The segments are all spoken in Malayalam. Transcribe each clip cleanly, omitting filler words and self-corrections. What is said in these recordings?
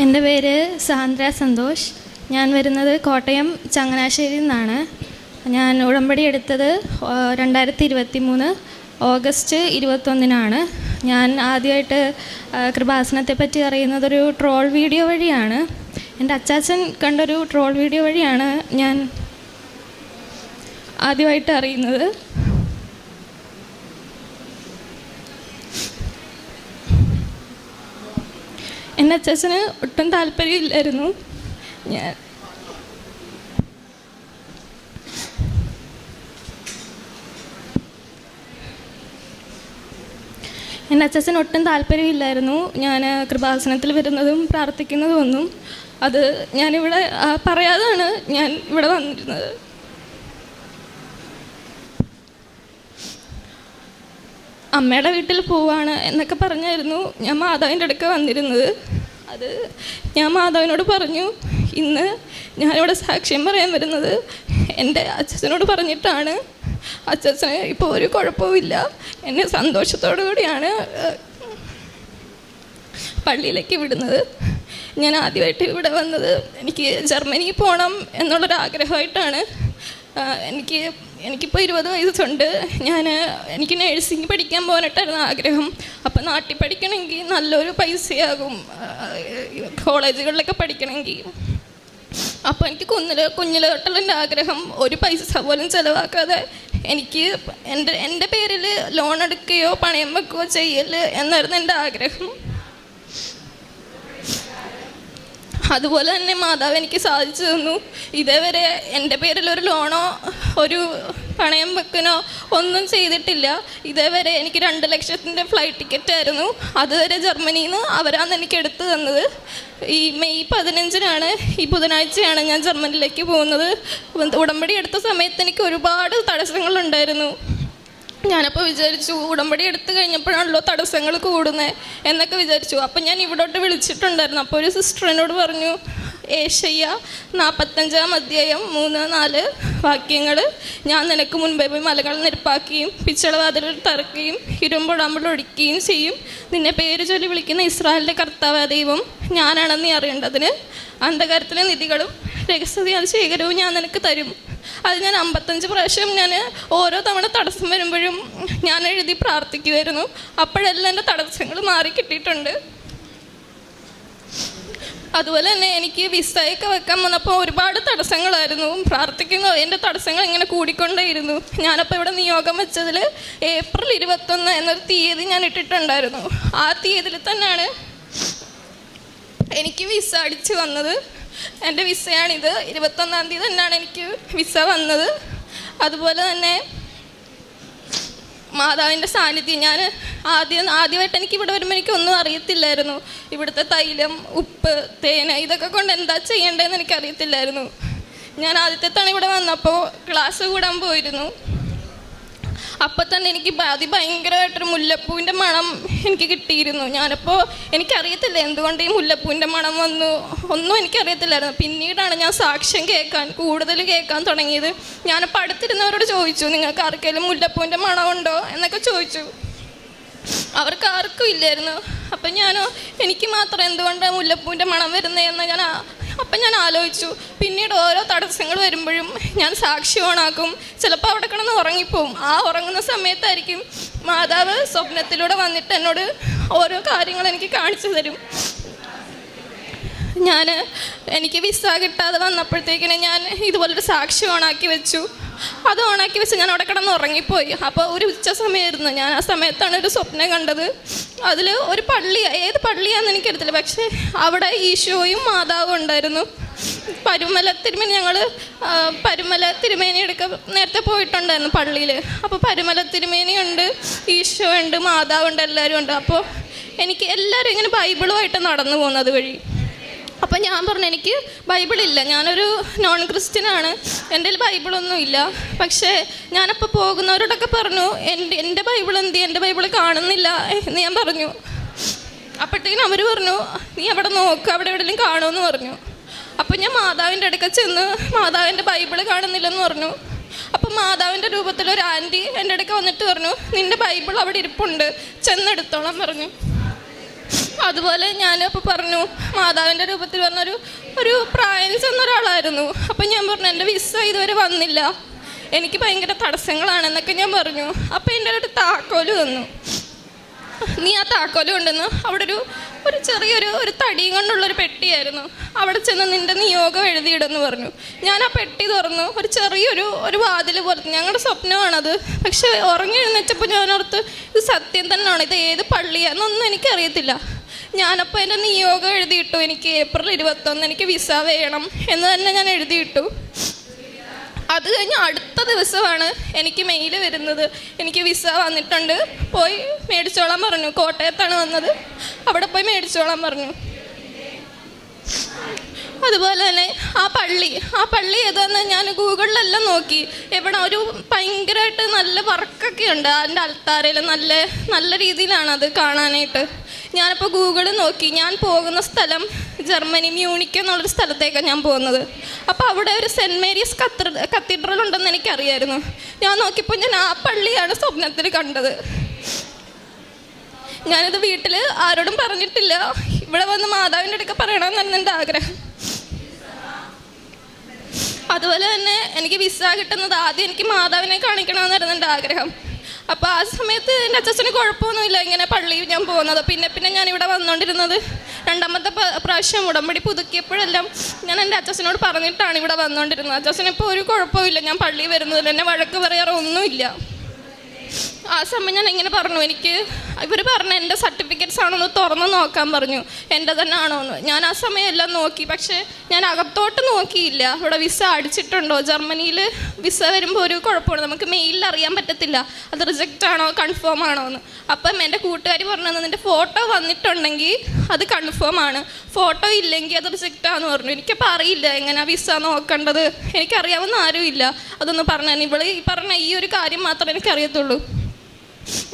എൻ്റെ പേര് സാന്ദ്ര സന്തോഷ്. ഞാൻ വരുന്നത് കോട്ടയം ചങ്ങനാശ്ശേരിയിൽ നിന്നാണ്. ഞാൻ ഉടമ്പടി എടുത്തത് 2023 ഓഗസ്റ്റ് 21-നാണ്. ഞാൻ ആദ്യമായിട്ട് കൃപാസനത്തെ പറ്റി അറിയുന്നത് ഒരു ട്രോൾ വീഡിയോ വഴിയാണ്. എൻ്റെ അച്ചാച്ചൻ കണ്ടൊരു ട്രോൾ വീഡിയോ വഴിയാണ് ഞാൻ ആദ്യമായിട്ട് അറിയുന്നത്. എൻ്റെ അച്ചാച്ചന് ഒട്ടും താല്പര്യമില്ലായിരുന്നു. എൻ്റെ അച്ചാച്ചന് ഒട്ടും താല്പര്യമില്ലായിരുന്നു ഞാൻ കൃപാസനത്തിൽ വരുന്നതും പ്രാർത്ഥിക്കുന്നതും ഒന്നും. അത് ഞാനിവിടെ പറയാതാണ് ഞാൻ ഇവിടെ വന്നിരുന്നത്. അമ്മയുടെ വീട്ടിൽ പോവാണ് എന്നൊക്കെ പറഞ്ഞായിരുന്നു ഞാൻ മാതാവിൻ്റെ അടുക്ക വന്നിരുന്നത്. അത് ഞാൻ മാതാവിനോട് പറഞ്ഞു, ഇന്ന് ഞാനിവിടെ സാക്ഷ്യം പറയാൻ വരുന്നത് എൻ്റെ അച്ഛനോട് പറഞ്ഞിട്ടാണ്. അച്ഛന് ഇപ്പോൾ ഒരു കുഴപ്പവുമില്ല. എന്നെ സന്തോഷത്തോടു കൂടിയാണ് പള്ളിയിലേക്ക് വിടുന്നത്. ഞാൻ ആദ്യമായിട്ട് ഇവിടെ വന്നത് എനിക്ക് ജർമ്മനിയിൽ പോകണം എന്നുള്ളൊരാഗ്രഹമായിട്ടാണ്. എനിക്കിപ്പോൾ 20 വയസ്സുണ്ട്. എനിക്ക് നേഴ്സിംഗ് പഠിക്കാൻ പോകാനായിട്ടായിരുന്നു ആഗ്രഹം. അപ്പം നാട്ടിൽ പഠിക്കണമെങ്കിൽ നല്ലൊരു പൈസയാകും, കോളേജുകളിലൊക്കെ പഠിക്കണമെങ്കിൽ. അപ്പോൾ എനിക്ക് കുഞ്ഞിലെ തൊട്ടുള്ള എൻ്റെ ആഗ്രഹം ഒരു പൈസ പോലും ചിലവാക്കാതെ എനിക്ക് എൻ്റെ പേരിൽ ലോൺ എടുക്കുകയോ പണയം വെക്കുകയോ ചെയ്യല് എന്നായിരുന്നു എൻ്റെ ആഗ്രഹം. അതുപോലെ തന്നെ മാതാവ് എനിക്ക് സാധിച്ചു തന്നു. ഇതേവരെ എൻ്റെ പേരിലൊരു ലോണോ ഒരു പണയം വെക്കനോ ഒന്നും ചെയ്തിട്ടില്ല. ഇതേവരെ എനിക്ക് 2 ലക്ഷത്തിൻ്റെ ഫ്ലൈറ്റ് ടിക്കറ്റായിരുന്നു. അതുവരെ ജർമ്മനിയിൽ നിന്ന് അവരാണ് എനിക്ക് എടുത്തു തന്നത്. ഈ മെയ് 15-നാണ്, ഈ ബുധനാഴ്ചയാണ് ഞാൻ ജർമ്മനിയിലേക്ക് പോകുന്നത്. ഉടമ്പടി എടുത്ത സമയത്ത് എനിക്ക് ഒരുപാട് തടസ്സങ്ങളുണ്ടായിരുന്നു. ഞാനപ്പോൾ വിചാരിച്ചു, ഉടമ്പടി എടുത്തു കഴിഞ്ഞപ്പോഴാണല്ലോ തടസ്സങ്ങൾ കൂടുന്നത് എന്നൊക്കെ വിചാരിച്ചു. അപ്പം ഞാൻ ഇവിടോട്ട് വിളിച്ചിട്ടുണ്ടായിരുന്നു. അപ്പോൾ ഒരു സിസ്റ്റർ എന്നോട് പറഞ്ഞു, ഏശയ്യ 45-ാം അധ്യായം 3-4 വാക്യങ്ങൾ, ഞാൻ നിനക്ക് മുൻപേ പോയി മലകൾ നിരപ്പാക്കുകയും പിച്ചളവാതിലിൽ തറക്കുകയും ഇരുമ്പുടാമ്പൽ ഒടിക്കുകയും ചെയ്യും. നിന്നെ പേര് ചൊല്ലി വിളിക്കുന്ന ഇസ്രായേലിൻ്റെ കർത്താവ് ദൈവം ഞാനാണെന്ന് നീ അറിയേണ്ടതിന് അന്ധകാരത്തിലെ നിധികളും രഹസ്യ ശേഖരവും ഞാൻ നിനക്ക് തരും. അത് ഞാൻ 55 പ്രാവശ്യം ഞാൻ ഓരോ തവണ തടസ്സം വരുമ്പോഴും ഞാൻ എഴുതി പ്രാർത്ഥിക്കുമായിരുന്നു. അപ്പോഴെല്ലാം എൻ്റെ തടസ്സങ്ങൾ മാറി കിട്ടിയിട്ടുണ്ട്. അതുപോലെ തന്നെ എനിക്ക് വിസയൊക്കെ വെക്കാൻ വന്നപ്പോൾ ഒരുപാട് തടസ്സങ്ങളായിരുന്നു. എൻ്റെ തടസ്സങ്ങൾ ഇങ്ങനെ കൂടിക്കൊണ്ടേയിരുന്നു. ഞാനപ്പോൾ ഇവിടെ നിയോഗം വെച്ചതിൽ ഏപ്രിൽ 21 എന്നൊരു തീയതി ഞാൻ ഇട്ടിട്ടുണ്ടായിരുന്നു. ആ തീയതിയിൽ തന്നെയാണ് എനിക്ക് വിസ അടിച്ച് വന്നത്. എൻ്റെ വിസയാണിത്. 21-ാം തീയതി തന്നെയാണ് എനിക്ക് വിസ വന്നത്. അതുപോലെ തന്നെ മാതാവിൻ്റെ സാന്നിധ്യം, ഞാൻ ആദ്യമായിട്ട് എനിക്ക് ഇവിടെ വരുമ്പോൾ എനിക്കൊന്നും അറിയത്തില്ലായിരുന്നു. ഇവിടുത്തെ തൈലം, ഉപ്പ്, തേന് ഇതൊക്കെ കൊണ്ട് എന്താ ചെയ്യേണ്ടതെന്ന് എനിക്കറിയത്തില്ലായിരുന്നു. ഞാൻ ആദ്യത്തെ തവണ ഇവിടെ വന്നപ്പോൾ ക്ലാസ് കൂടാൻ പോയിരുന്നു. അപ്പം തന്നെ എനിക്ക് ഭയങ്കരമായിട്ടൊരു മുല്ലപ്പൂവിൻ്റെ മണം എനിക്ക് കിട്ടിയിരുന്നു. ഞാനപ്പോൾ എനിക്കറിയത്തില്ല എന്തുകൊണ്ട് ഈ മുല്ലപ്പൂവിൻ്റെ മണം വന്നു, ഒന്നും എനിക്കറിയത്തില്ലായിരുന്നു. പിന്നീടാണ് ഞാൻ സാക്ഷ്യം കൂടുതൽ കേൾക്കാൻ തുടങ്ങിയത്. ഞാനപ്പോൾ അടുത്തിരുന്നവരോട് ചോദിച്ചു, നിങ്ങൾക്ക് ആർക്കെങ്കിലും മുല്ലപ്പൂവിൻ്റെ മണമുണ്ടോ എന്നൊക്കെ ചോദിച്ചു. അവർക്ക് ആർക്കും ഇല്ലായിരുന്നു. അപ്പം എനിക്ക് മാത്രം എന്തുകൊണ്ടാണ് മുല്ലപ്പൂവിൻ്റെ മണം വരുന്നതെന്ന് ഞാൻ ആലോചിച്ചു. പിന്നീട് ഓരോ തടസ്സങ്ങൾ വരുമ്പോഴും ഞാൻ സാക്ഷി ഓണാക്കും. ചിലപ്പോൾ അവിടെ കിടന്ന് ഉറങ്ങിപ്പോവും. ആ ഉറങ്ങുന്ന സമയത്തായിരിക്കും മാതാവ് സ്വപ്നത്തിലൂടെ വന്നിട്ട് എന്നോട് ഓരോ കാര്യങ്ങൾ എനിക്ക് കാണിച്ചു തരും. എനിക്ക് വിസ കിട്ടാതെ വന്നപ്പോഴത്തേക്കിന് ഞാൻ ഇതുപോലൊരു സാക്ഷി ഓണാക്കി വെച്ചു. അത് ഓണാക്കി വെച്ച് ഞാൻ അവിടെ കിടന്ന് ഉറങ്ങിപ്പോയി. അപ്പോൾ ഒരു ഉച്ച സമയമായിരുന്നു. ഞാൻ ആ സമയത്താണ് ഒരു സ്വപ്നം കണ്ടത്. അതിൽ ഒരു ഏത് പള്ളിയാണെന്ന് എനിക്കറിയത്തില്ല, പക്ഷേ അവിടെ ഈശോയും മാതാവും ഉണ്ടായിരുന്നു. പരുമല തിരുമേനി എടുക്കാൻ നേരത്തെ പോയിട്ടുണ്ടായിരുന്നു പള്ളിയിൽ. അപ്പോൾ പരുമല തിരുമേനിയുണ്ട്, ഈശോ ഉണ്ട്, മാതാവുണ്ട്, എല്ലാവരും ഉണ്ട്. അപ്പോൾ എനിക്ക് എല്ലാവരും ഇങ്ങനെ ബൈബിളുമായിട്ട് നടന്നു പോകുന്നത് വഴി. അപ്പം ഞാൻ പറഞ്ഞു, എനിക്ക് ബൈബിളില്ല, ഞാനൊരു നോൺ ക്രിസ്ത്യനാണ്, എൻ്റെ കയ്യിൽ ബൈബിളൊന്നും ഇല്ല. പക്ഷേ ഞാനപ്പോൾ പോകുന്നവരോടൊക്കെ പറഞ്ഞു, എൻ്റെ ബൈബിൾ എൻ്റെ ബൈബിൾ കാണുന്നില്ല എന്ന് ഞാൻ പറഞ്ഞു. അപ്പോഴത്തേക്കും അവർ പറഞ്ഞു, നീ അവിടെ നോക്ക്, അവിടെ എവിടെയെങ്കിലും കാണുമെന്ന് പറഞ്ഞു. അപ്പം ഞാൻ മാതാവിൻ്റെ അടുക്ക ചെന്ന് മാതാവിൻ്റെ ബൈബിൾ കാണുന്നില്ലെന്ന് പറഞ്ഞു. അപ്പം മാതാവിൻ്റെ രൂപത്തിലൊരു ആൻറ്റി എൻ്റെ അടുക്ക വന്നിട്ട് പറഞ്ഞു, നിൻ്റെ ബൈബിൾ അവിടെ ഇരിപ്പുണ്ട്, ചെന്നെടുത്തോളാൻ പറഞ്ഞു. അതുപോലെ ഞാനപ്പോൾ പറഞ്ഞു, മാതാവിൻ്റെ രൂപത്തിൽ പറഞ്ഞൊരു ഒരു പ്രായം ചെന്ന ഒരാളായിരുന്നു. അപ്പം ഞാൻ പറഞ്ഞു, എൻ്റെ വിസ ഇതുവരെ വന്നില്ല, എനിക്ക് ഭയങ്കര തടസ്സങ്ങളാണെന്നൊക്കെ ഞാൻ പറഞ്ഞു. അപ്പോൾ എൻ്റെ ഒരു താക്കോല് തന്നു. നീ ആ താക്കോല് കൊണ്ടുവന്നു അവിടെ ഒരു ചെറിയൊരു തടിയും കൊണ്ടുള്ളൊരു പെട്ടിയായിരുന്നു, അവിടെ ചെന്ന് നിൻ്റെ നിയോഗം എഴുതിയിടുമെന്ന് പറഞ്ഞു. ഞാൻ ആ പെട്ടി തുറന്നു. ഒരു ചെറിയൊരു വാതിൽ പോലെ, ഞങ്ങളുടെ സ്വപ്നമാണത്. പക്ഷെ ഉറങ്ങി എഴുന്നേച്ചപ്പോൾ ഞാനോർത്ത് ഇത് സത്യം തന്നെയാണ്, ഇത് ഏത് പള്ളിയാണെന്നൊന്നും എനിക്കറിയത്തില്ല. ഞാനപ്പോൾ എൻ്റെ നിയോഗം എഴുതിയിട്ടു. എനിക്ക് ഏപ്രിൽ 21 എനിക്ക് വിസ വേണം എന്ന് തന്നെ ഞാൻ എഴുതിയിട്ടു. അത് കഴിഞ്ഞ് അടുത്ത ദിവസമാണ് എനിക്ക് മെയിൽ വരുന്നത്, എനിക്ക് വിസ വന്നിട്ടുണ്ട്, പോയി മേടിച്ചോളാൻ പറഞ്ഞു. കോട്ടയത്താണ് വന്നത്, അവിടെ പോയി മേടിച്ചോളാൻ പറഞ്ഞു. അതുപോലെ തന്നെ ആ പള്ളി ഏതാന്ന് ഞാൻ ഗൂഗിളിലെല്ലാം നോക്കി. എവിടെ ഒരു ഭയങ്കരമായിട്ട് നല്ല വർക്കൊക്കെ ഉണ്ട് അതിൻ്റെ അൾത്താരയിൽ, നല്ല രീതിയിലാണത് കാണാനായിട്ട്. ഞാനിപ്പോൾ ഗൂഗിളിൽ നോക്കി. ഞാൻ പോകുന്ന സ്ഥലം ജർമ്മനി മ്യൂണിക്ക് എന്നുള്ളൊരു സ്ഥലത്തേക്കാണ് ഞാൻ പോകുന്നത്. അപ്പോൾ അവിടെ ഒരു സെൻറ്റ് മേരീസ് കത്തീഡ്രൽ ഉണ്ടെന്ന് എനിക്കറിയായിരുന്നു. ഞാൻ നോക്കിയപ്പോൾ ഞാൻ ആ പള്ളിയാണ് സ്വപ്നത്തിൽ കണ്ടത്. ഞാനിത് വീട്ടിൽ ആരോടും പറഞ്ഞിട്ടില്ല. ഇവിടെ വന്ന് മാതാവിൻ്റെ അടുക്ക പറയണമെന്നാണ് എൻ്റെ ആഗ്രഹം. അതുപോലെ തന്നെ എനിക്ക് വിസ കിട്ടുന്നത് ആദ്യം എനിക്ക് മാതാവിനെ കാണിക്കണമെന്നായിരുന്നു എൻ്റെ ആഗ്രഹം. അപ്പോൾ ആ സമയത്ത് എൻ്റെ അച്ഛന് കുഴപ്പമൊന്നുമില്ല ഇങ്ങനെ പള്ളിയിൽ ഞാൻ പോകുന്നത്. പിന്നെ ഞാൻ ഇവിടെ വന്നുകൊണ്ടിരുന്നത്. രണ്ടാമത്തെ പ്രാവശ്യം ഉടമ്പടി പുതുക്കിയപ്പോഴെല്ലാം ഞാൻ എൻ്റെ അച്ഛനോട് പറഞ്ഞിട്ടാണ് ഇവിടെ വന്നുകൊണ്ടിരുന്നത്. അച്ഛനിപ്പോൾ ഒരു കുഴപ്പമില്ല, ഞാൻ പള്ളിയിൽ വരുന്നതിൽ എന്നെ വഴക്ക് പറയാറോ ഒന്നുമില്ല. ആ സമയം ഞാൻ ഇങ്ങനെ പറഞ്ഞു, ഇവർ പറഞ്ഞു എൻ്റെ സർട്ടിഫിക്കറ്റ്സ് ആണോന്ന് തുറന്ന് നോക്കാൻ പറഞ്ഞു, എൻ്റെ തന്നെ ആണോ എന്ന്. ഞാൻ ആ സമയം എല്ലാം നോക്കി, പക്ഷേ ഞാൻ അകത്തോട്ട് നോക്കിയില്ല. ഇവിടെ വിസ അടിച്ചിട്ടുണ്ടോ, ജർമ്മനിയിൽ വിസ വരുമ്പോൾ ഒരു കുഴപ്പമാണ്, നമുക്ക് മെയിലിൽ അറിയാൻ പറ്റത്തില്ല അത് റിജക്റ്റ് ആണോ കൺഫേം ആണോ എന്ന്. അപ്പം എൻ്റെ കൂട്ടുകാരി പറഞ്ഞത്, നിൻ്റെ ഫോട്ടോ വന്നിട്ടുണ്ടെങ്കിൽ അത് കൺഫേം ആണ്, ഫോട്ടോ ഇല്ലെങ്കിൽ അത് റിജക്റ്റ് ആണെന്ന് പറഞ്ഞു. എനിക്കപ്പോൾ അറിയില്ല എങ്ങനെ വിസ നോക്കേണ്ടത്, എനിക്കറിയാവുന്ന ആരുമില്ല. അതൊന്ന് പറഞ്ഞു. ഇവള് ഈ പറഞ്ഞ ഈ ഒരു കാര്യം മാത്രമേ എനിക്കറിയത്തുള്ളൂ.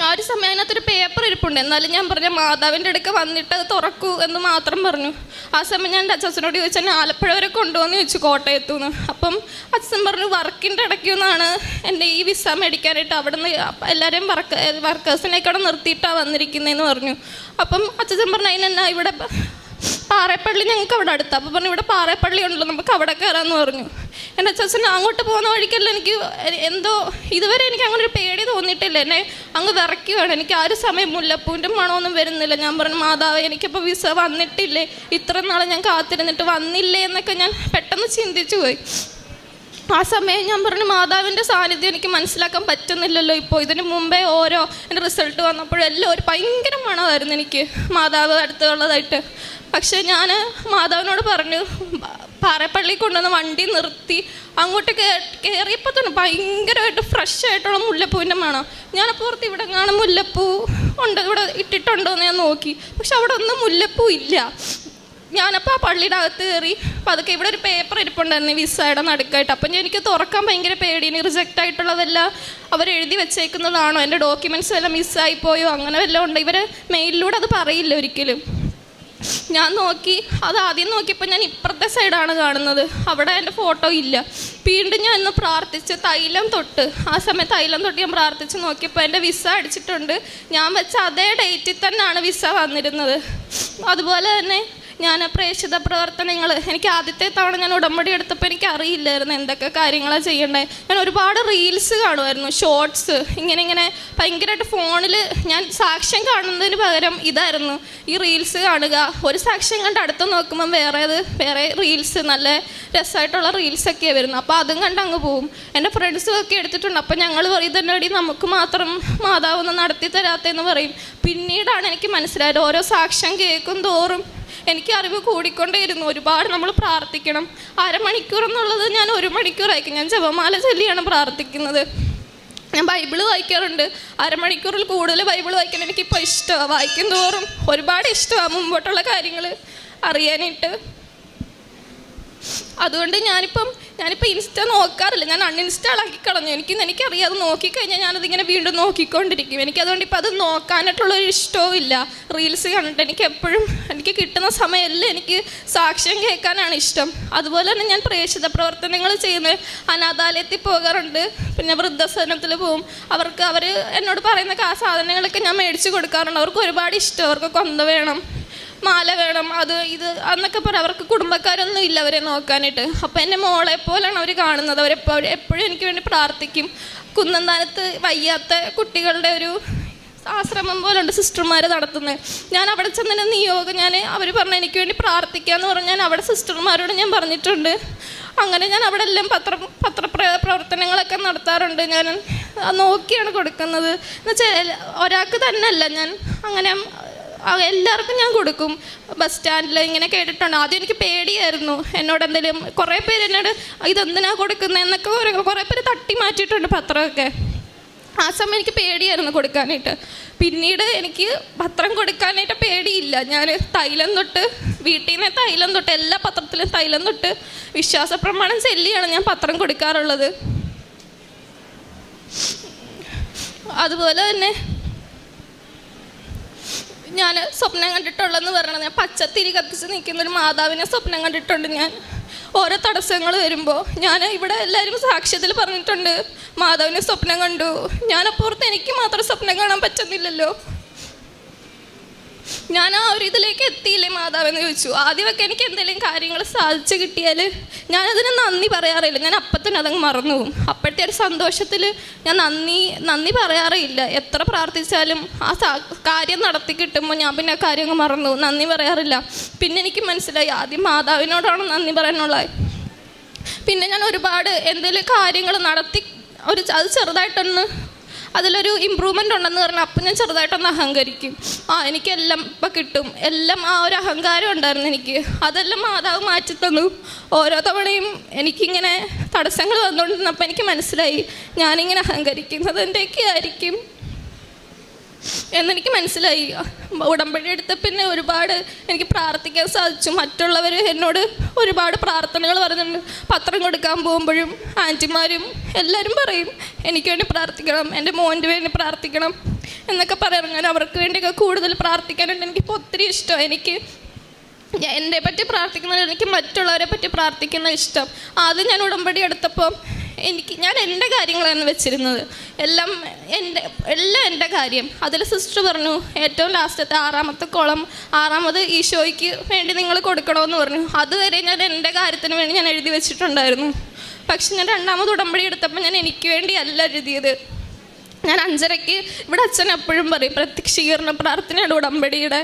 ആ ഒരു സമയം അതിനകത്തൊരു പേപ്പർ ഇരിപ്പുണ്ട്. എന്നാലും ഞാൻ പറഞ്ഞു, മാതാവിൻ്റെ അടുക്ക് വന്നിട്ട് അത് തുറക്കൂ എന്ന് മാത്രം പറഞ്ഞു. ആ സമയം ഞാൻ എൻ്റെ അച്ഛനോട് ചോദിച്ചാൽ ആലപ്പുഴ വരെ കൊണ്ടുപോകുന്നു ചോദിച്ചു, കോട്ടയത്തുനിന്ന്. അപ്പം അച്ഛൻ പറഞ്ഞു, വർക്കിൻ്റെ ഇടയ്ക്കുനിന്നാണ് എൻ്റെ ഈ വിസ മേടിക്കാനായിട്ട് അവിടെ നിന്ന് എല്ലാവരെയും വർക്കേഴ്സിനേക്കാളും നിർത്തിയിട്ടാണ് വന്നിരിക്കുന്നതെന്ന് പറഞ്ഞു. അപ്പം അച്ഛൻ പറഞ്ഞു, അതിനെന്നാ ഇവിടെ പാറേപ്പള്ളി ഞങ്ങൾക്ക് അവിടെ അടുത്ത്. അപ്പോൾ പറഞ്ഞു, ഇവിടെ പാറേപ്പള്ളി ഉണ്ടല്ലോ, നമുക്ക് അവിടെ കയറാമെന്ന് പറഞ്ഞു. എൻ്റെ അച്ഛൻ അങ്ങോട്ട് പോകുന്ന വഴിക്കല്ല എനിക്ക് എന്തോ ഇതുവരെ എനിക്ക് അങ്ങനെ ഒരു പേടി തോന്നിയിട്ടില്ല. എന്നെ അങ്ങ് വിറയ്ക്കുകയാണ്. എനിക്ക് ആ ഒരു സമയം മുല്ലപ്പൂവിൻ്റെ മണമൊന്നും വരുന്നില്ല. ഞാൻ പറഞ്ഞു, മാതാവ് എനിക്കിപ്പോൾ വിസ വന്നിട്ടില്ലേ, ഇത്ര നാളെ ഞാൻ കാത്തിരുന്നിട്ട് വന്നില്ലേ എന്നൊക്കെ ഞാൻ പെട്ടെന്ന് ചിന്തിച്ചു പോയി. ആ സമയം ഞാൻ പറഞ്ഞു, മാതാവിൻ്റെ സാന്നിധ്യം എനിക്ക് മനസ്സിലാക്കാൻ പറ്റുന്നില്ലല്ലോ ഇപ്പോൾ. ഇതിന് മുമ്പേ എൻ്റെ റിസൾട്ട് വന്നപ്പോഴെല്ലാം ഒരു ഭയങ്കര മണമായിരുന്നു എനിക്ക് മാതാവ് അടുത്തുള്ളതായിട്ട്. പക്ഷേ ഞാൻ മാതാവിനോട് പറഞ്ഞു, പാറപ്പള്ളി കൊണ്ടുവന്ന് വണ്ടി നിർത്തി അങ്ങോട്ട് കയറിയപ്പോൾ തന്നെ ഭയങ്കരമായിട്ട് ഫ്രഷ് ആയിട്ടുള്ള മുല്ലപ്പൂവിൻ്റെ മണം. ഞാനപ്പോൾ ഓർത്ത് ഇവിടെ കാണും മുല്ലപ്പൂ ഉണ്ട്, ഇവിടെ ഇട്ടിട്ടുണ്ടോ എന്ന് ഞാൻ നോക്കി. പക്ഷെ അവിടെ ഒന്നും മുല്ലപ്പൂ ഇല്ല. ഞാനപ്പോൾ ആ പള്ളിയുടെ അകത്ത് കയറി. അപ്പോൾ അതൊക്കെ ഇവിടെ ഒരു പേപ്പർ ഇരിപ്പുണ്ടായിരുന്നു വിസയുടെ നടുക്കായിട്ട്. അപ്പം എനിക്ക് തുറക്കാൻ ഭയങ്കര പേടിയാണ്. റിജക്റ്റ് ആയിട്ടുള്ളതെല്ലാം അവരെഴുതി വെച്ചേക്കുന്നതാണോ, എൻ്റെ ഡോക്യുമെൻറ്റ്സ് എല്ലാം മിസ്സായിപ്പോയോ അങ്ങനെ വല്ലതും ഉണ്ട്. ഇവർ മെയിലിലൂടെ അത് പറയില്ല ഒരിക്കലും. ഞാൻ നോക്കി, അത് ആദ്യം നോക്കിയപ്പോൾ ഞാൻ ഇപ്പുറത്തെ സൈഡാണ് കാണുന്നത്, അവിടെ എൻ്റെ ഫോട്ടോ ഇല്ല. വീണ്ടും ഞാൻ ഇന്ന് പ്രാർത്ഥിച്ച് തൈലം തൊട്ട് ഞാൻ പ്രാർത്ഥിച്ച് നോക്കിയപ്പോൾ എൻ്റെ വിസ അടിച്ചിട്ടുണ്ട്. ഞാൻ വെച്ച അതേ ഡേറ്റിൽ തന്നെയാണ് വിസ വന്നിരുന്നത്. അതുപോലെ തന്നെ ഞാൻ പ്രേക്ഷിത പ്രവർത്തനങ്ങൾ, എനിക്ക് ആദ്യത്തെ തവണ ഞാൻ ഉടമ്പടി എടുത്തപ്പോൾ എനിക്ക് അറിയില്ലായിരുന്നു എന്തൊക്കെ കാര്യങ്ങളാണ് ചെയ്യേണ്ടത്. ഞാൻ ഒരുപാട് റീൽസ് കാണുമായിരുന്നു, ഷോർട്സ്, ഇങ്ങനെ ഭയങ്കരമായിട്ട് ഫോണിൽ. ഞാൻ സാക്ഷ്യം കാണുന്നതിന് പകരം ഇതായിരുന്നു ഈ റീൽസ് കാണുക. ഒരു സാക്ഷ്യം കണ്ട് അടുത്ത് നോക്കുമ്പം വേറെ റീൽസ്, നല്ല രസമായിട്ടുള്ള റീൽസൊക്കെയാണ് വരുന്നത്. അപ്പോൾ അതും കണ്ട് അങ്ങ് പോവും. എൻ്റെ ഫ്രണ്ട്സും ഒക്കെ എടുത്തിട്ടുണ്ട്. അപ്പോൾ ഞങ്ങൾ പറയും, ഇതെന്നടി നമുക്ക് മാത്രം മാതാവൊന്നും നടത്തി തരാത്തതെന്ന് പറയും. പിന്നീടാണ് എനിക്ക് മനസ്സിലായത്, ഓരോ സാക്ഷ്യം കേൾക്കും തോറും എനിക്ക് അറിവ് കൂടിക്കൊണ്ടേയിരുന്നു. ഒരുപാട് നമ്മൾ പ്രാർത്ഥിക്കണം. അരമണിക്കൂർ എന്നുള്ളത് ഞാൻ 1 മണിക്കൂറായിരിക്കും. ഞാൻ ജപമാല ചൊല്ലിയാണ് പ്രാർത്ഥിക്കുന്നത്. ഞാൻ ബൈബിള് വായിക്കാറുണ്ട്. അരമണിക്കൂറിൽ കൂടുതൽ ബൈബിള് വായിക്കാൻ എനിക്കിപ്പോൾ ഇഷ്ടമാണ്. വായിക്കും തോറും ഒരുപാട് ഇഷ്ടമാണ് മുമ്പോട്ടുള്ള കാര്യങ്ങൾ അറിയാനായിട്ട്. അതുകൊണ്ട് ഞാനിപ്പം ഇൻസ്റ്റ നോക്കാറില്ല. ഞാൻ അൺഇൻസ്റ്റാൾ ആക്കി കളഞ്ഞു. എനിക്കറിയാം, അത് നോക്കിക്കഴിഞ്ഞാൽ ഞാനതിങ്ങനെ വീണ്ടും നോക്കിക്കൊണ്ടിരിക്കും. എനിക്കതുകൊണ്ട് ഇപ്പം അത് നോക്കാനായിട്ടുള്ളൊരു ഇഷ്ടവും ഇല്ല. റീൽസ് കണ്ടിട്ട് എനിക്ക് കിട്ടുന്ന സമയമെല്ലാം എനിക്ക് സാക്ഷ്യം കേൾക്കാനാണ് ഇഷ്ടം. അതുപോലെ തന്നെ ഞാൻ പ്രേക്ഷിത പ്രവർത്തനങ്ങൾ ചെയ്യുന്നത്, അനാഥാലയത്തിൽ പോകാറുണ്ട്, പിന്നെ വൃദ്ധസദനത്തിൽ പോവും. അവർ എന്നോട് പറയുന്ന സാധനങ്ങളൊക്കെ ഞാൻ മേടിച്ച് കൊടുക്കാറുണ്ട്. അവർക്ക് ഒരുപാട് ഇഷ്ടം. അവർക്ക് കൊന്ത വേണം, മാല വേണം, അത് ഇത് എന്നൊക്കെ പറയും. അവർക്ക് കുടുംബക്കാരൊന്നും ഇല്ല അവരെ നോക്കാനായിട്ട്. അപ്പോൾ എൻ്റെ മോളെ പോലെയാണ് അവർ കാണുന്നത്. എപ്പോഴും എനിക്ക് വേണ്ടി പ്രാർത്ഥിക്കും. കുന്നന്താനത്ത് വയ്യാത്ത കുട്ടികളുടെ ഒരു ആശ്രമം പോലുണ്ട് സിസ്റ്റർമാർ നടത്തുന്നത്. ഞാൻ അവിടെ ചെന്നതിന് നിയോഗം അവർ പറഞ്ഞ എനിക്ക് വേണ്ടി പ്രാർത്ഥിക്കാമെന്ന് പറഞ്ഞ് ഞാൻ അവിടെ സിസ്റ്റർമാരോട് ഞാൻ പറഞ്ഞിട്ടുണ്ട്. അങ്ങനെ ഞാൻ അവിടെ എല്ലാം പ്രവർത്തനങ്ങളൊക്കെ നടത്താറുണ്ട്. ഞാൻ നോക്കിയാണ് കൊടുക്കുന്നത്. എന്നുവെച്ചാൽ ഒരാൾക്ക് തന്നെ അല്ല, ഞാൻ അങ്ങനെ എല്ലാവർക്കും ഞാൻ കൊടുക്കും. ബസ് സ്റ്റാൻഡിൽ ഇങ്ങനെ കേട്ടിട്ടുണ്ട്. ആദ്യം എനിക്ക് പേടിയായിരുന്നു. എന്നോട് എന്തെങ്കിലും കുറേ പേര് എന്നോട് ഇതെന്തിനാ കൊടുക്കുന്നത് എന്നൊക്കെ കുറേ പേര് തട്ടി മാറ്റിയിട്ടുണ്ട് പത്രമൊക്കെ. ആ സമയം എനിക്ക് പേടിയായിരുന്നു കൊടുക്കാനായിട്ട്. പിന്നീട് എനിക്ക് പത്രം കൊടുക്കാനായിട്ട് പേടിയില്ല. ഞാൻ തൈലം തൊട്ട് വീട്ടിൽ നിന്ന് തൈലം തൊട്ട് എല്ലാ പത്രത്തിലും തൈലം തൊട്ട് വിശ്വാസ പ്രമാണം ചൊല്ലിയാണ് ഞാൻ പത്രം കൊടുക്കാറുള്ളത്. അതുപോലെ തന്നെ ഞാൻ സ്വപ്നം കണ്ടിട്ടുള്ളതെന്ന് പറയണത്, ഞാൻ പച്ചത്തിരി കത്തിച്ച് നിൽക്കുന്നൊരു മാതാവിനെ സ്വപ്നം കണ്ടിട്ടുണ്ട്. ഞാൻ ഓരോ തടസ്സങ്ങൾ വരുമ്പോൾ ഞാൻ ഇവിടെ എല്ലാവരും സാക്ഷ്യത്തിൽ പറഞ്ഞിട്ടുണ്ട് മാതാവിനെ സ്വപ്നം കണ്ടു. ഞാനപ്പുറത്ത് എനിക്ക് മാത്രം സ്വപ്നം കാണാൻ പറ്റുന്നില്ലല്ലോ. ഞാൻ ആ ഒരു ഇതിലേക്ക് എത്തിയില്ലേ മാതാവെന്ന് ചോദിച്ചു. ആദ്യമൊക്കെ എനിക്ക് എന്തെങ്കിലും കാര്യങ്ങൾ സാധിച്ചു കിട്ടിയാൽ ഞാനതിന് നന്ദി പറയാറില്ല. ഞാൻ അപ്പം തന്നെ അതങ്ങ് മറന്നു പോകും. അപ്പോഴത്തെ ഒരു സന്തോഷത്തിൽ ഞാൻ നന്ദി പറയാറില്ല. എത്ര പ്രാർത്ഥിച്ചാലും ആ കാര്യം നടത്തി കിട്ടുമ്പോൾ ഞാൻ പിന്നെ ആ കാര്യം അങ്ങ് മറന്നു പോകും, നന്ദി പറയാറില്ല. പിന്നെ എനിക്ക് മനസ്സിലായി ആദ്യം മാതാവിനോടാണ് നന്ദി പറയാനുള്ളത്. പിന്നെ ഞാൻ ഒരുപാട് എന്തെങ്കിലും കാര്യങ്ങൾ നടത്തി അത് ചെറുതായിട്ടൊന്ന് അതിലൊരു ഇമ്പ്രൂവ്മെൻ്റ് ഉണ്ടെന്ന് പറഞ്ഞാൽ അപ്പം ഞാൻ ചെറുതായിട്ടൊന്ന് അഹങ്കരിക്കും. എനിക്കെല്ലാം ഇപ്പം കിട്ടും, എല്ലാം ആ ഒരു അഹങ്കാരം ഉണ്ടായിരുന്നു എനിക്ക്. അതെല്ലാം മാതാവ് മാറ്റിത്തന്നു. ഓരോ തവണയും എനിക്കിങ്ങനെ തടസ്സങ്ങൾ വന്നുകൊണ്ടിരുന്നപ്പോൾ എനിക്ക് മനസ്സിലായി ഞാനിങ്ങനെ അഹങ്കരിക്കുന്നത് എൻ്റെയൊക്കെ ആയിരിക്കും എന്നെനിക്ക് മനസ്സിലായി. ഉടമ്പടി എടുത്ത പിന്നെ ഒരുപാട് എനിക്ക് പ്രാർത്ഥിക്കാൻ സാധിച്ചു. മറ്റുള്ളവർ എന്നോട് ഒരുപാട് പ്രാർത്ഥനകൾ പറയുന്നുണ്ട്. പത്രം കൊടുക്കാൻ പോകുമ്പോഴും ആൻറ്റിമാരും എല്ലാവരും പറയും എനിക്ക് വേണ്ടി പ്രാർത്ഥിക്കണം, എൻ്റെ മോൻ്റെ വേണ്ടി പ്രാർത്ഥിക്കണം എന്നൊക്കെ പറയാറ്. ഞാൻ അവർക്ക് വേണ്ടിയൊക്കെ കൂടുതൽ പ്രാർത്ഥിക്കാനുണ്ട്. എനിക്കിപ്പോൾ ഒത്തിരി ഇഷ്ടം. എനിക്ക് എന്നെ പറ്റി പ്രാർത്ഥിക്കുന്നത് എനിക്ക് മറ്റുള്ളവരെ പറ്റി പ്രാർത്ഥിക്കുന്ന ഇഷ്ടം. ആദ്യം ഞാൻ ഉടമ്പടി എടുത്തപ്പോൾ ഞാൻ എൻ്റെ കാര്യങ്ങളാണ് വെച്ചിരുന്നത്. എല്ലാം എൻ്റെ കാര്യം. അതിൽ സിസ്റ്റർ പറഞ്ഞു ഏറ്റവും ലാസ്റ്റത്തെ 6ാമത്തെ കോളം 6ാമത് ഈശോയ്ക്ക് വേണ്ടി നിങ്ങൾ കൊടുക്കണമെന്ന് പറഞ്ഞു. അതുവരെ ഞാൻ എൻ്റെ കാര്യത്തിന് വേണ്ടി ഞാൻ എഴുതി വെച്ചിട്ടുണ്ടായിരുന്നു. പക്ഷെ ഞാൻ 2ാമത് ഉടമ്പടി എടുത്തപ്പോൾ ഞാൻ എനിക്ക് വേണ്ടി അല്ല എഴുതിയത്. ഞാൻ 5:30 ഇവിടെ അച്ഛൻ എപ്പോഴും പറയും പ്രത്യക്ഷീകരണ പ്രാർത്ഥനയാണ് ഉടമ്പടിയുടെ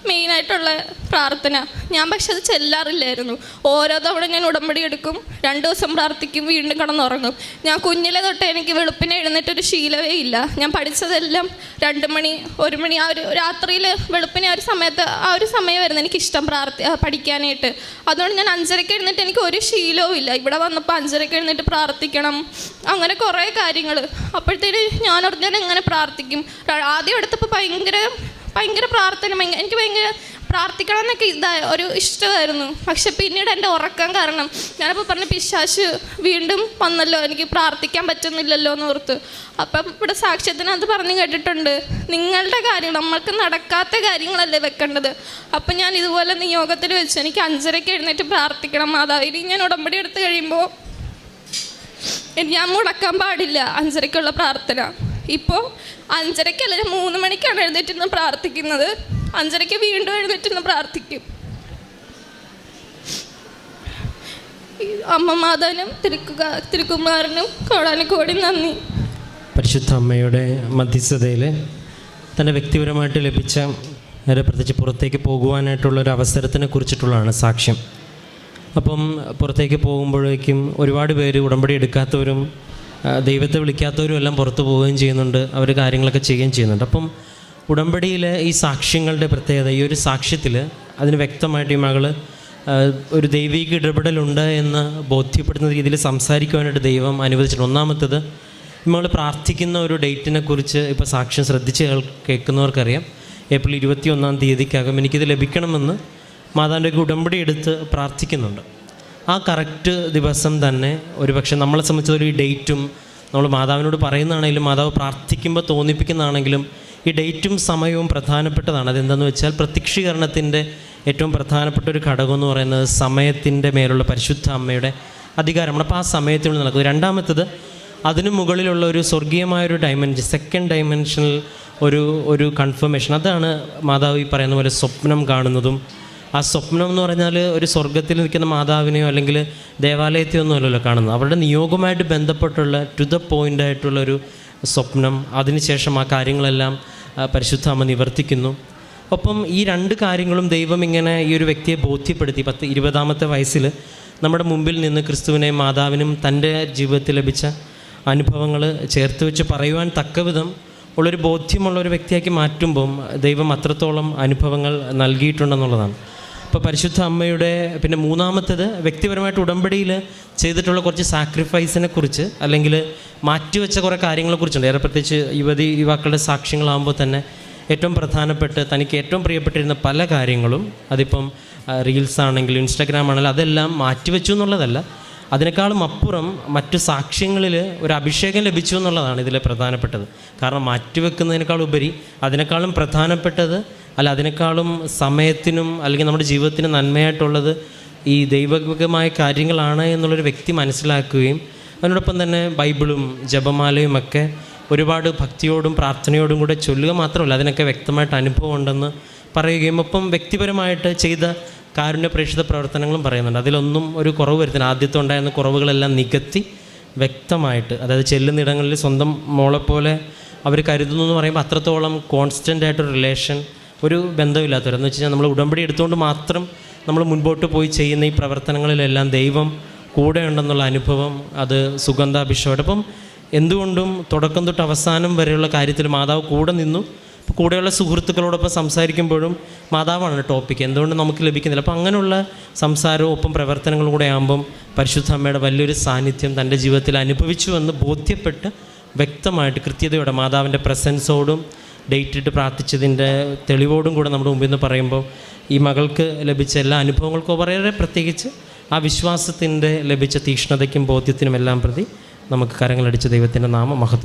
മെയിനായിട്ടുള്ള പ്രാർത്ഥന. ഞാൻ പക്ഷെ അത് ചെല്ലാറില്ലായിരുന്നു. ഓരോ തവണ ഞാൻ ഉടമ്പടി എടുക്കും, 2 ദിവസം പ്രാർത്ഥിക്കും, വീണ്ടും കിടന്നുറങ്ങും. ഞാൻ കുഞ്ഞിലെ തൊട്ട് എനിക്ക് വെളുപ്പിനെ എഴുന്നേറ്റൊരു ശീലമേ ഇല്ല. ഞാൻ പഠിച്ചതെല്ലാം 2 മണി 1 മണി ആ ഒരു രാത്രിയിൽ വെളുപ്പിനെ ആ ഒരു സമയമായിരുന്നു എനിക്കിഷ്ടം പഠിക്കാനായിട്ട്. അതുകൊണ്ട് ഞാൻ 5:30 എഴുന്നേറ്റ് എനിക്ക് ഒരു ശീലവും ഇല്ല. ഇവിടെ വന്നപ്പോൾ 5:30 എഴുന്നേറ്റ് പ്രാർത്ഥിക്കണം, അങ്ങനെ കുറേ കാര്യങ്ങൾ. അപ്പോഴത്തേന് ഞാൻ എങ്ങനെ പ്രാർത്ഥിക്കും. ആദ്യം എടുത്തപ്പോൾ ഭയങ്കര പ്രാർത്ഥന, എനിക്ക് ഭയങ്കര പ്രാർത്ഥിക്കണം എന്നൊക്കെ ഒരു ഇഷ്ടമായിരുന്നു. പക്ഷെ പിന്നീട് എൻ്റെ ഉറക്കം കാരണം ഞാനപ്പോൾ പറഞ്ഞ പിശാച് വീണ്ടും വന്നല്ലോ, എനിക്ക് പ്രാർത്ഥിക്കാൻ പറ്റുന്നില്ലല്ലോ എന്ന് ഓർത്ത്. അപ്പം ഇവിടെ സാക്ഷ്യത്തിനകത്ത് പറഞ്ഞു കേട്ടിട്ടുണ്ട് നിങ്ങളുടെ കാര്യങ്ങൾ നമ്മൾക്ക് നടക്കാത്ത കാര്യങ്ങളല്ലേ വെക്കേണ്ടത്. അപ്പം ഞാൻ ഇതുപോലെ നിയോഗത്തിൽ വെച്ച് എനിക്ക് 5:30 എഴുന്നേറ്റ് പ്രാർത്ഥിക്കണം മാതാവിന്. ഞാൻ ഉടമ്പടി എടുത്ത് കഴിയുമ്പോൾ ഞാൻ മുടക്കാൻ പാടില്ല 5:30 പ്രാർത്ഥന. ഇപ്പോൾ 5:30 അല്ല 3 മണിക്കാണ് എഴുന്നേറ്റിരുന്ന് പ്രാർത്ഥിക്കുന്നത്. 5:30 വീണ്ടും എഴുന്നേറ്റിരുന്ന് പ്രാർത്ഥിക്കും. അമ്മ മാതാവിനും തിരുക്കുമാരനും കോടാനുകോടി നന്ദി. പരിശുദ്ധ അമ്മയുടെ മധ്യസ്ഥതയിൽ തൻ്റെ വ്യക്തിപരമായിട്ട് ലഭിച്ച പ്രത്യേകിച്ച് പുറത്തേക്ക് പോകുവാനായിട്ടുള്ളൊരു അവസരത്തിനെ കുറിച്ചിട്ടുള്ളതാണ് സാക്ഷ്യം. അപ്പം പുറത്തേക്ക് പോകുമ്പോഴേക്കും ഒരുപാട് പേര് ഉടമ്പടി എടുക്കാത്തവരും ദൈവത്തെ വിളിക്കാത്തവരും എല്ലാം പുറത്തു പോവുകയും ചെയ്യുന്നുണ്ട്, അവർ കാര്യങ്ങളൊക്കെ ചെയ്യുകയും ചെയ്യുന്നുണ്ട്. അപ്പം ഉടമ്പടിയിലെ ഈ സാക്ഷ്യങ്ങളുടെ പ്രത്യേകത, ഈ ഒരു സാക്ഷ്യത്തിൽ അതിന് വ്യക്തമായിട്ട് ഈ മകൾ ഒരു ദൈവിക ഇടപെടലുണ്ട് എന്ന് ബോധ്യപ്പെടുന്ന രീതിയിൽ സംസാരിക്കുവാനായിട്ട് ദൈവം അനുവദിച്ചിട്ടുണ്ട്. ഒന്നാമത്തത് നമ്മൾ പ്രാർത്ഥിക്കുന്ന ഒരു ഡേറ്റിനെ കുറിച്ച് ഇപ്പോൾ സാക്ഷ്യം ശ്രദ്ധിച്ച് കേൾക്കുന്നവർക്കറിയാം. ഏപ്രിൽ 21-ാം തീയതിക്കകം എനിക്കിത് ലഭിക്കണമെന്ന് മാതാവിൻ്റെ ഉടമ്പടി എടുത്ത് പ്രാർത്ഥിക്കുന്നുണ്ട്. ആ കറക്റ്റ് ദിവസം തന്നെ ഒരുപക്ഷെ നമ്മളെ സംബന്ധിച്ചൊരു ഈ ഡേറ്റും നമ്മൾ മാതാവിനോട് പറയുന്നതാണെങ്കിലും മാതാവ് പ്രാർത്ഥിക്കുമ്പോൾ തോന്നിപ്പിക്കുന്നതാണെങ്കിലും ഈ ഡേറ്റും സമയവും പ്രധാനപ്പെട്ടതാണ്. അതെന്താണെന്ന് വെച്ചാൽ പ്രത്യക്ഷീകരണത്തിൻ്റെ ഏറ്റവും പ്രധാനപ്പെട്ട ഒരു ഘടകം എന്ന് പറയുന്നത് സമയത്തിൻ്റെ മേലുള്ള പരിശുദ്ധ അമ്മയുടെ അധികാരമാണ്. അപ്പോൾ ആ സമയത്തിനുള്ളിൽ നടക്കുന്നത്. രണ്ടാമത്തത് അതിനു മുകളിലുള്ള ഒരു സ്വർഗീയമായൊരു ഡയമെൻഷൻ, സെക്കൻഡ് ഡയമെൻഷനിൽ ഒരു കൺഫർമേഷൻ, അതാണ് മാതാവ് ഈ പറയുന്ന പോലെ സ്വപ്നം കാണുന്നതും. ആ സ്വപ്നം എന്ന് പറഞ്ഞാൽ ഒരു സ്വർഗത്തിൽ നിൽക്കുന്ന മാതാവിനെയോ അല്ലെങ്കിൽ ദേവാലയത്തെയോ ഒന്നുമല്ലല്ലോ കാണുന്നത്, അവരുടെ നിയോഗമായിട്ട് ബന്ധപ്പെട്ടുള്ള ടു ദ പോയിൻ്റ് ആയിട്ടുള്ളൊരു സ്വപ്നം. അതിനുശേഷം ആ കാര്യങ്ങളെല്ലാം പരിശുദ്ധ അമ്മ നിവർത്തിക്കുന്നു. ഒപ്പം ഈ രണ്ട് കാര്യങ്ങളും ദൈവം ഇങ്ങനെ ഈ ഒരു വ്യക്തിയെ ബോധ്യപ്പെടുത്തി 20-ാമത്തെ വയസ്സിൽ നമ്മുടെ മുമ്പിൽ നിന്ന് ക്രിസ്തുവിനെയും മാതാവിനും തൻ്റെ ജീവിതത്തിൽ ലഭിച്ച അനുഭവങ്ങൾ ചേർത്ത് വെച്ച് പറയുവാൻ തക്കവിധം ഉള്ളൊരു ബോധ്യമുള്ള ഒരു വ്യക്തിയാക്കി മാറ്റുമ്പം ദൈവം അത്രത്തോളം അനുഭവങ്ങൾ നൽകിയിട്ടുണ്ടെന്നുള്ളതാണ്. അപ്പോൾ പരിശുദ്ധ അമ്മയുടെ പിന്നെ മൂന്നാമത്തേത് വ്യക്തിപരമായിട്ട് ഉടമ്പടിയിൽ ചെയ്തിട്ടുള്ള കുറച്ച് സാക്രിഫൈസിനെ കുറിച്ച് അല്ലെങ്കിൽ മാറ്റിവെച്ച കുറേ കാര്യങ്ങളെക്കുറിച്ചുണ്ട്. ഏറെ പ്രത്യേകിച്ച് യുവാക്കളുടെ സാക്ഷ്യങ്ങളാകുമ്പോൾ തന്നെ ഏറ്റവും പ്രധാനപ്പെട്ട് തനിക്ക് ഏറ്റവും പ്രിയപ്പെട്ടിരുന്ന പല കാര്യങ്ങളും, അതിപ്പം റീൽസ് ആണെങ്കിലും ഇൻസ്റ്റാഗ്രാം ആണെങ്കിലും അതെല്ലാം മാറ്റിവെച്ചു എന്നുള്ളതല്ല, അതിനേക്കാളും അപ്പുറം മറ്റു സാക്ഷ്യങ്ങളിൽ ഒരു അഭിഷേകം ലഭിച്ചു എന്നുള്ളതാണ് ഇതിലെ പ്രധാനപ്പെട്ടത്. കാരണം മാറ്റിവെക്കുന്നതിനേക്കാൾ ഉപരി അതിനേക്കാളും പ്രധാനപ്പെട്ടത് അതിനേക്കാളും സമയത്തിനും അല്ലെങ്കിൽ നമ്മുടെ ജീവിതത്തിന് നന്മയായിട്ടുള്ളത് ഈ ദൈവികമായ കാര്യങ്ങളാണ് എന്നുള്ളൊരു വ്യക്തി മനസ്സിലാക്കുകയും അതിനോടൊപ്പം തന്നെ ബൈബിളും ജപമാലയും ഒക്കെ ഒരുപാട് ഭക്തിയോടും പ്രാർത്ഥനയോടും കൂടെ ചൊല്ലുക മാത്രമല്ല, അതിനൊക്കെ വ്യക്തമായിട്ട് അനുഭവം ഉണ്ടെന്ന് പറയുകയും ഒപ്പം വ്യക്തിപരമായിട്ട് ചെയ്ത കാരുണ്യ പ്രേക്ഷിത പ്രവർത്തനങ്ങളും പറയുന്നുണ്ട്. അതിലൊന്നും ഒരു കുറവ് വരുത്തുന്നത്, ആദ്യത്തെ ഉണ്ടായിരുന്ന കുറവുകളെല്ലാം നികത്തി വ്യക്തമായിട്ട്, അതായത് ചെല്ലുന്നിടങ്ങളിൽ സ്വന്തം മോളെപ്പോലെ അവർ കരുതുന്നു എന്ന് പറയുമ്പോൾ അത്രത്തോളം കോൺസ്റ്റൻ്റ് ആയിട്ടൊരു റിലേഷൻ, ഒരു ബന്ധമില്ലാത്തവരെന്ന് വെച്ച് കഴിഞ്ഞാൽ നമ്മൾ ഉടമ്പടി എടുത്തുകൊണ്ട് മാത്രം നമ്മൾ മുൻപോട്ട് പോയി ചെയ്യുന്ന ഈ പ്രവർത്തനങ്ങളിലെല്ലാം ദൈവം കൂടെ ഉണ്ടെന്നുള്ള അനുഭവം അത് സുഗന്ധാഭിഷേകോടൊപ്പം എന്തുകൊണ്ടും തുടക്കം തൊട്ട് അവസാനം വരെയുള്ള കാര്യത്തിൽ മാതാവ് കൂടെ നിന്നു. അപ്പോൾ കൂടെയുള്ള സുഹൃത്തുക്കളോടൊപ്പം സംസാരിക്കുമ്പോഴും മാതാവാണ് ടോപ്പിക്ക്, എന്തുകൊണ്ട് നമുക്ക് ലഭിക്കുന്നില്ല. അപ്പോൾ അങ്ങനെയുള്ള സംസാരവും ഒപ്പം പ്രവർത്തനങ്ങളും കൂടെ ആകുമ്പം പരിശുദ്ധ അമ്മയുടെ വലിയൊരു സാന്നിധ്യം തൻ്റെ ജീവിതത്തിൽ അനുഭവിച്ചുവെന്ന് ബോധ്യപ്പെട്ട് വ്യക്തമായിട്ട് കൃത്യതയോടെ മാതാവിൻ്റെ പ്രസൻസോടും ഡേറ്റ് ഇട്ട് പ്രാർത്ഥിച്ചതിൻ്റെ തെളിവോടും കൂടെ നമ്മുടെ മുമ്പിൽ നിന്ന് പറയുമ്പോൾ ഈ മകൾക്ക് ലഭിച്ച എല്ലാ അനുഭവങ്ങൾക്കും വളരെ പ്രത്യേകിച്ച് ആ വിശ്വാസത്തിൻ്റെ ലഭിച്ച തീക്ഷ്ണതയ്ക്കും ബോധ്യത്തിനും എല്ലാം പ്രതി നമുക്ക് കരങ്ങളടിച്ച ദൈവത്തിൻ്റെ നാമം മഹത്വം.